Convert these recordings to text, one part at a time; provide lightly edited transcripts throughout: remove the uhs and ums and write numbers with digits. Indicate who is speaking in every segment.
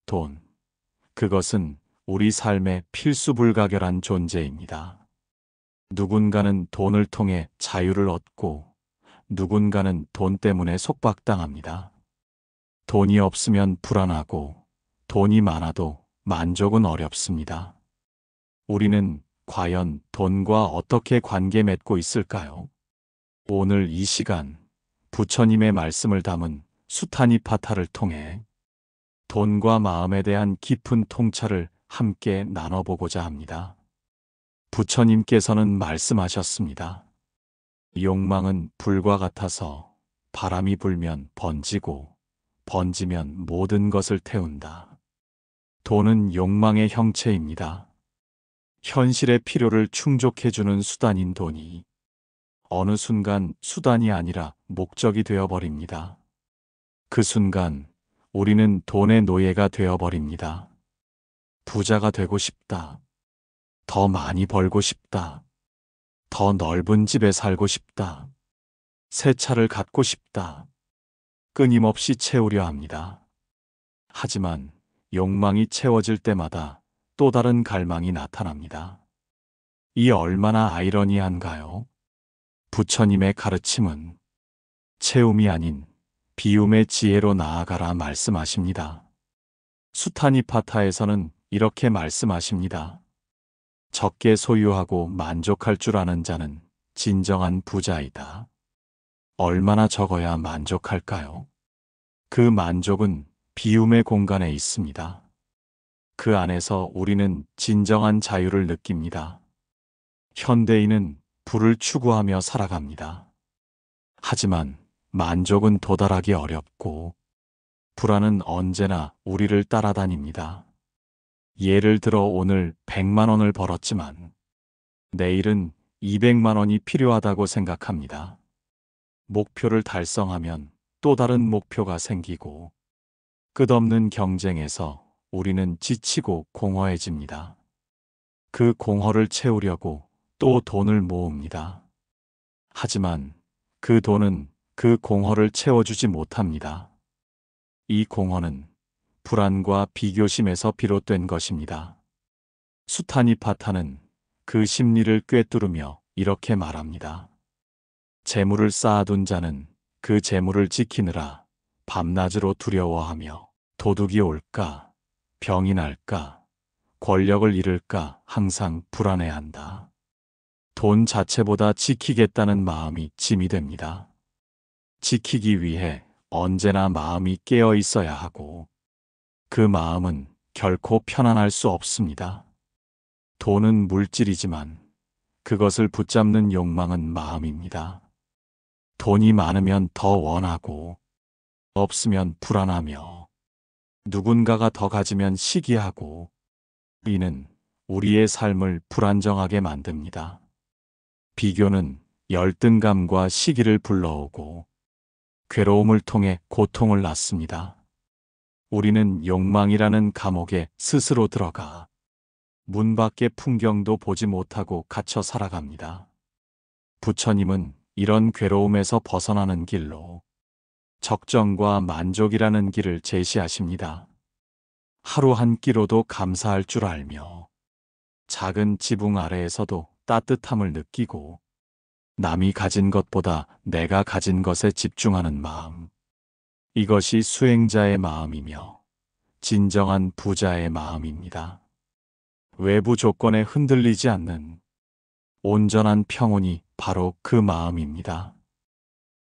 Speaker 1: 돈. 그것은 우리 삶의 필수 불가결한 존재입니다. 누군가는 돈을 통해 자유를 얻고 누군가는 돈 때문에 속박당합니다. 돈이 없으면 불안하고 돈이 많아도 만족은 어렵습니다. 우리는 과연 돈과 어떻게 관계 맺고 있을까요? 오늘 이 시간 부처님의 말씀을 담은 수타니파타를 통해 돈과 마음에 대한 깊은 통찰을 함께 나눠보고자 합니다. 부처님께서는 말씀하셨습니다. 욕망은 불과 같아서 바람이 불면 번지고 번지면 모든 것을 태운다. 돈은 욕망의 형체입니다. 현실의 필요를 충족해주는 수단인 돈이 어느 순간 수단이 아니라 목적이 되어버립니다. 그 순간 우리는 돈의 노예가 되어버립니다. 부자가 되고 싶다. 더 많이 벌고 싶다. 더 넓은 집에 살고 싶다. 새 차를 갖고 싶다. 끊임없이 채우려 합니다. 하지만 욕망이 채워질 때마다 또 다른 갈망이 나타납니다. 이 얼마나 아이러니한가요? 부처님의 가르침은 채움이 아닌 비움의 지혜로 나아가라 말씀하십니다. 수타니파타에서는 이렇게 말씀하십니다. 적게 소유하고 만족할 줄 아는 자는 진정한 부자이다. 얼마나 적어야 만족할까요? 그 만족은 비움의 공간에 있습니다. 그 안에서 우리는 진정한 자유를 느낍니다. 현대인은 부를 추구하며 살아갑니다. 하지만 만족은 도달하기 어렵고 불안은 언제나 우리를 따라다닙니다. 예를 들어 오늘 100만 원을 벌었지만 내일은 200만 원이 필요하다고 생각합니다. 목표를 달성하면 또 다른 목표가 생기고 끝없는 경쟁에서 우리는 지치고 공허해집니다. 그 공허를 채우려고 또 돈을 모읍니다. 하지만 그 돈은 그 공허를 채워주지 못합니다. 이 공허는 불안과 비교심에서 비롯된 것입니다. 수타니파타는 그 심리를 꿰뚫으며 이렇게 말합니다. 재물을 쌓아둔 자는 그 재물을 지키느라 밤낮으로 두려워하며 도둑이 올까, 병이 날까, 권력을 잃을까 항상 불안해한다. 돈 자체보다 지키겠다는 마음이 짐이 됩니다. 지키기 위해 언제나 마음이 깨어 있어야 하고 그 마음은 결코 편안할 수 없습니다. 돈은 물질이지만 그것을 붙잡는 욕망은 마음입니다. 돈이 많으면 더 원하고 없으면 불안하며 누군가가 더 가지면 시기하고 이는 우리의 삶을 불안정하게 만듭니다. 비교는 열등감과 시기를 불러오고 괴로움을 통해 고통을 낳습니다. 우리는 욕망이라는 감옥에 스스로 들어가 문 밖의 풍경도 보지 못하고 갇혀 살아갑니다. 부처님은 이런 괴로움에서 벗어나는 길로 적정과 만족이라는 길을 제시하십니다. 하루 한 끼로도 감사할 줄 알며 작은 지붕 아래에서도 따뜻함을 느끼고 남이 가진 것보다 내가 가진 것에 집중하는 마음. 이것이 수행자의 마음이며 진정한 부자의 마음입니다. 외부 조건에 흔들리지 않는 온전한 평온이 바로 그 마음입니다.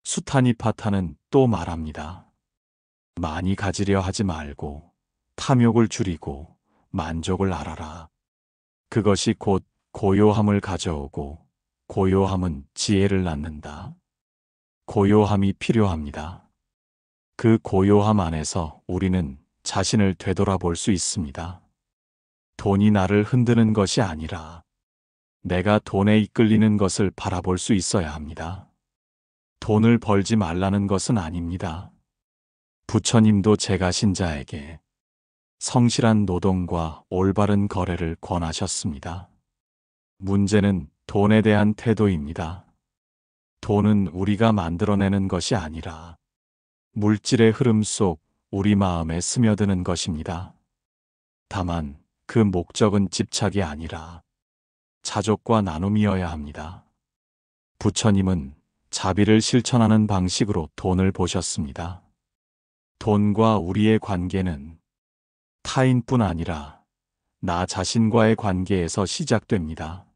Speaker 1: 수타니파타는 또 말합니다. 많이 가지려 하지 말고 탐욕을 줄이고 만족을 알아라. 그것이 곧 고요함을 가져오고 고요함은 지혜를 낳는다. 고요함이 필요합니다. 그 고요함 안에서 우리는 자신을 되돌아볼 수 있습니다. 돈이 나를 흔드는 것이 아니라 내가 돈에 이끌리는 것을 바라볼 수 있어야 합니다. 돈을 벌지 말라는 것은 아닙니다. 부처님도 제가 신자에게 성실한 노동과 올바른 거래를 권하셨습니다. 문제는 돈에 대한 태도입니다. 돈은 우리가 만들어내는 것이 아니라 물질의 흐름 속 우리 마음에 스며드는 것입니다. 다만 그 목적은 집착이 아니라 자족과 나눔이어야 합니다. 부처님은 자비를 실천하는 방식으로 돈을 보셨습니다. 돈과 우리의 관계는 타인뿐 아니라 나 자신과의 관계에서 시작됩니다.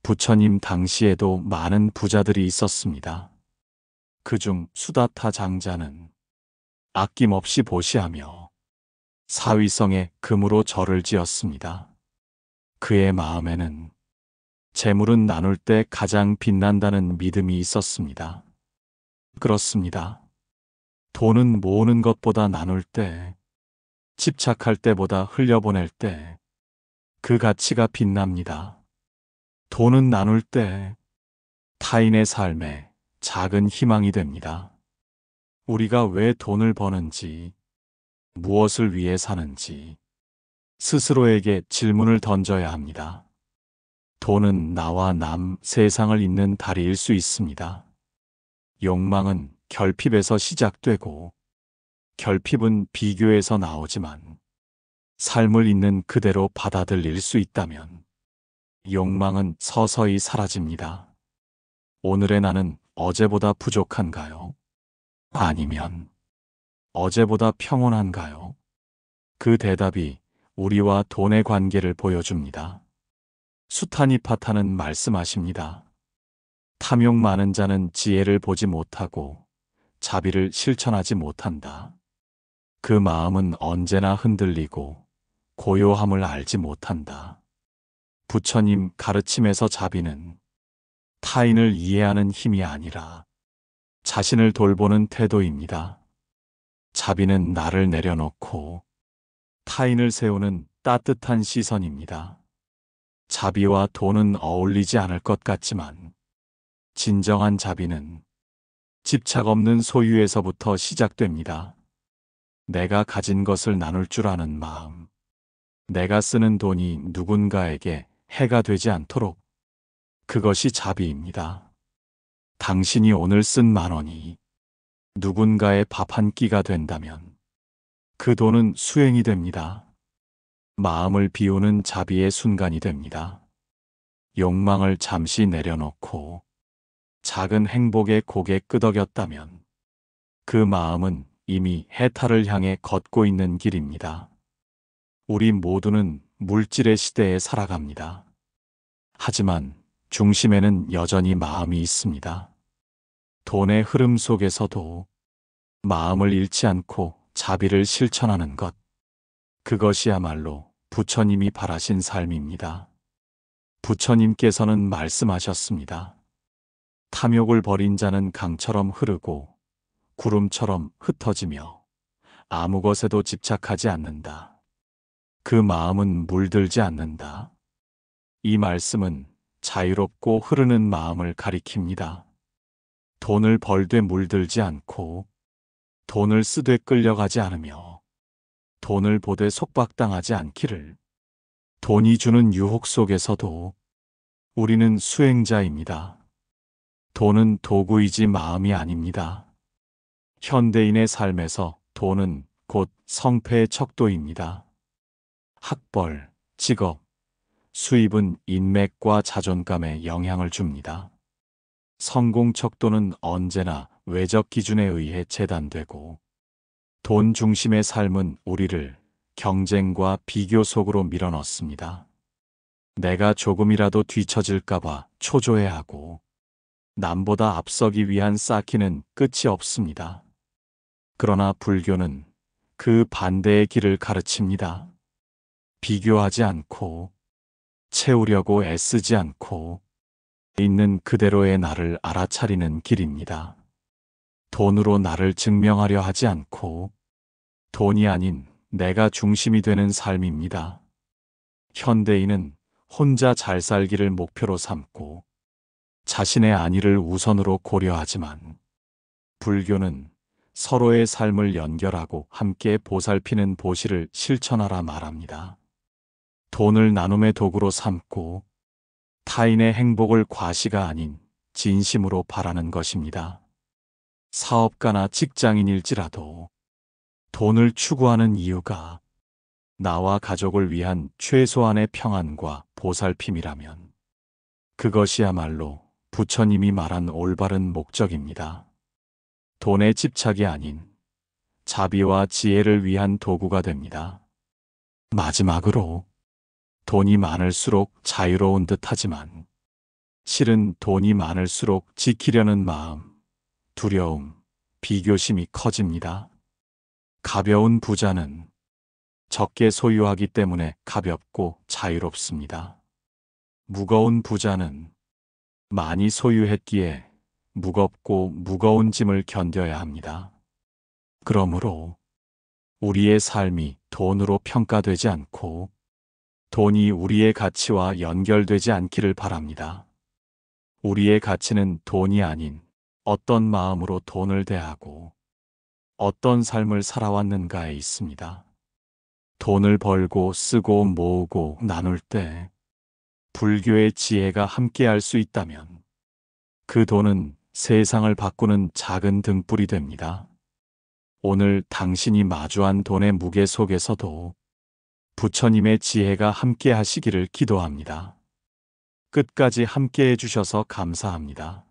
Speaker 1: 부처님 당시에도 많은 부자들이 있었습니다. 그중 수다타 장자는 아낌없이 보시하며 사위성에 금으로 절을 지었습니다. 그의 마음에는 재물은 나눌 때 가장 빛난다는 믿음이 있었습니다. 그렇습니다. 돈은 모으는 것보다 나눌 때, 집착할 때보다 흘려보낼 때 그 가치가 빛납니다. 돈은 나눌 때 타인의 삶에 작은 희망이 됩니다. 우리가 왜 돈을 버는지, 무엇을 위해 사는지 스스로에게 질문을 던져야 합니다. 돈은 나와 남, 세상을 잇는 다리일 수 있습니다. 욕망은 결핍에서 시작되고 결핍은 비교에서 나오지만 삶을 있는 그대로 받아들일 수 있다면 욕망은 서서히 사라집니다. 오늘의 나는 어제보다 부족한가요? 아니면 어제보다 평온한가요? 그 대답이 우리와 돈의 관계를 보여줍니다. 수타니파타는 말씀하십니다. 탐욕 많은 자는 지혜를 보지 못하고 자비를 실천하지 못한다. 그 마음은 언제나 흔들리고 고요함을 알지 못한다. 부처님 가르침에서 자비는 타인을 이해하는 힘이 아니라 자신을 돌보는 태도입니다. 자비는 나를 내려놓고 타인을 세우는 따뜻한 시선입니다. 자비와 돈은 어울리지 않을 것 같지만 진정한 자비는 집착 없는 소유에서부터 시작됩니다. 내가 가진 것을 나눌 줄 아는 마음, 내가 쓰는 돈이 누군가에게 해가 되지 않도록, 그것이 자비입니다. 당신이 오늘 쓴 10,000원이 누군가의 밥 한 끼가 된다면 그 돈은 수행이 됩니다. 마음을 비우는 자비의 순간이 됩니다. 욕망을 잠시 내려놓고 작은 행복에 고개 끄덕였다면 그 마음은 이미 해탈을 향해 걷고 있는 길입니다. 우리 모두는 물질의 시대에 살아갑니다. 하지만 중심에는 여전히 마음이 있습니다. 돈의 흐름 속에서도 마음을 잃지 않고 자비를 실천하는 것, 그것이야말로 부처님이 바라신 삶입니다. 부처님께서는 말씀하셨습니다. 탐욕을 버린 자는 강처럼 흐르고 구름처럼 흩어지며 아무 것에도 집착하지 않는다. 그 마음은 물들지 않는다. 이 말씀은 자유롭고 흐르는 마음을 가리킵니다. 돈을 벌되 물들지 않고 돈을 쓰되 끌려가지 않으며 돈을 보되 속박당하지 않기를. 돈이 주는 유혹 속에서도 우리는 수행자입니다. 돈은 도구이지 마음이 아닙니다. 현대인의 삶에서 돈은 곧 성패의 척도입니다. 학벌, 직업, 수입은 인맥과 자존감에 영향을 줍니다. 성공 척도는 언제나 외적 기준에 의해 재단되고 돈 중심의 삶은 우리를 경쟁과 비교 속으로 밀어넣습니다. 내가 조금이라도 뒤처질까봐 초조해하고 남보다 앞서기 위한 쌓기는 끝이 없습니다. 그러나 불교는 그 반대의 길을 가르칩니다. 비교하지 않고 채우려고 애쓰지 않고 있는 그대로의 나를 알아차리는 길입니다. 돈으로 나를 증명하려 하지 않고 돈이 아닌 내가 중심이 되는 삶입니다. 현대인은 혼자 잘 살기를 목표로 삼고 자신의 안위를 우선으로 고려하지만 불교는 서로의 삶을 연결하고 함께 보살피는 보시를 실천하라 말합니다. 돈을 나눔의 도구로 삼고 타인의 행복을 과시가 아닌 진심으로 바라는 것입니다. 사업가나 직장인일지라도 돈을 추구하는 이유가 나와 가족을 위한 최소한의 평안과 보살핌이라면 그것이야말로 부처님이 말한 올바른 목적입니다. 돈에 집착이 아닌 자비와 지혜를 위한 도구가 됩니다. 마지막으로 돈이 많을수록 자유로운 듯하지만 실은 돈이 많을수록 지키려는 마음, 두려움, 비교심이 커집니다. 가벼운 부자는 적게 소유하기 때문에 가볍고 자유롭습니다. 무거운 부자는 많이 소유했기에 무겁고 무거운 짐을 견뎌야 합니다. 그러므로 우리의 삶이 돈으로 평가되지 않고 돈이 우리의 가치와 연결되지 않기를 바랍니다. 우리의 가치는 돈이 아닌 어떤 마음으로 돈을 대하고 어떤 삶을 살아왔는가에 있습니다. 돈을 벌고 쓰고 모으고 나눌 때 불교의 지혜가 함께할 수 있다면 그 돈은 세상을 바꾸는 작은 등불이 됩니다. 오늘 당신이 마주한 돈의 무게 속에서도 부처님의 지혜가 함께 하시기를 기도합니다. 끝까지 함께 해주셔서 감사합니다.